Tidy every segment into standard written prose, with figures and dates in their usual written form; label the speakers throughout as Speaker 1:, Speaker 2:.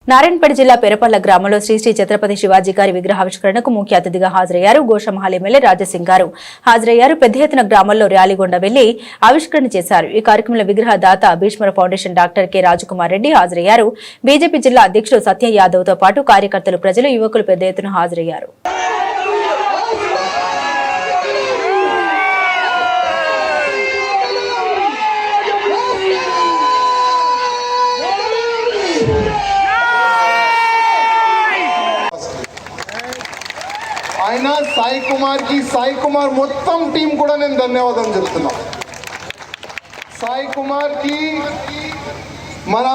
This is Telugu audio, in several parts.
Speaker 1: నారాయణపేట జిల్లా పెరపల్ల గ్రామంలో శ్రీ శ్రీ ఛత్రపతి శివాజీ గారి విగ్రహావిష్కరణకు ముఖ్య అతిథిగా హాజరయ్యారు. గోషమహల్ ఎమ్మెల్యే రాజాసింగ్ గారు హాజరయ్యారు. పెద్ద ఎత్తున గ్రామంలో ర్యాలీ గుండా వెళ్లి ఆవిష్కరణ చేశారు. ఈ కార్యక్రమంలో విగ్రహ దాత Bhishmara foundation doctor K Rajkumar Reddy హాజరయ్యారు. బీజేపీ జిల్లా అధ్యక్షుడు సత్య యాదవ్ తో పాటు కార్యకర్తలు, ప్రజలు, యువకులు పెద్ద ఎత్తున హాజరయ్యారు.
Speaker 2: ఆయన సాయి కుమార్ మొత్తం టీం కూడా నేను ధన్యవాదాలు చెప్తున్నా. సాయి కుమార్ కి మన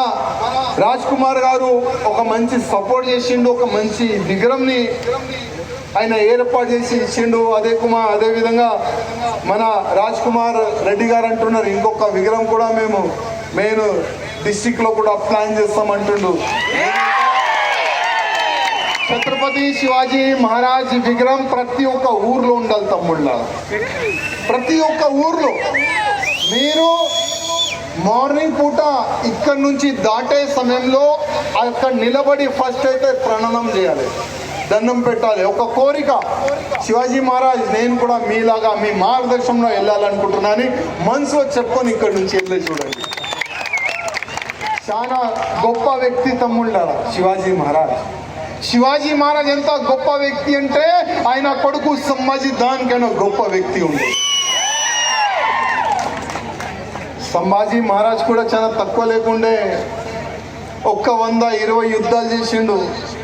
Speaker 2: రాజ్ కుమార్ గారు ఒక మంచి సపోర్ట్ చేసిండు, ఒక మంచి విగ్రహంని ఆయన ఏర్పాటు చేసి ఇచ్చిండు. అదే విధంగా మన రాజ్ కుమార్ రెడ్డి గారు అంటున్నారు ఇంకొక విగ్రహం కూడా మేము మెయిన్ డిస్టిక్ లో కూడా ప్లాన్ చేస్తామంటుండు. ఛత్రపతి శివాజీ మహారాజ్ విగ్రహం ప్రతి ఒక్క ఊర్లో ఉండాలి తమ్ముళ్ళ. ప్రతి ఒక్క ఊర్లో మీరు మార్నింగ్ పూట ఇక్కడ నుంచి దాటే సమయంలో అక్కడ నిలబడి ఫస్ట్ అయితే ప్రణామం చేయాలి, దండం పెట్టాలి. ఒక కోరిక, శివాజీ మహారాజ్ నేను కూడా మీలాగా మీ మార్గదర్శనంలో వెళ్ళాలనుకుంటున్నాను మనసులో చెప్పుకొని ఇక్కడి నుంచి వెళ్ళి చూడండి. చాలా గొప్ప వ్యక్తి తమ్ముళ్ళారా శివాజీ మహారాజ్ ఎంత గొప్ప వ్యక్తి అంటే ఆయన కొడుకు సంభాజీ దానికైనా గొప్ప వ్యక్తి ఉంది. సంభాజీ మహారాజ్ కూడా చాలా తక్కువ లేకుండే 120 యుద్ధాలు చేసిండు.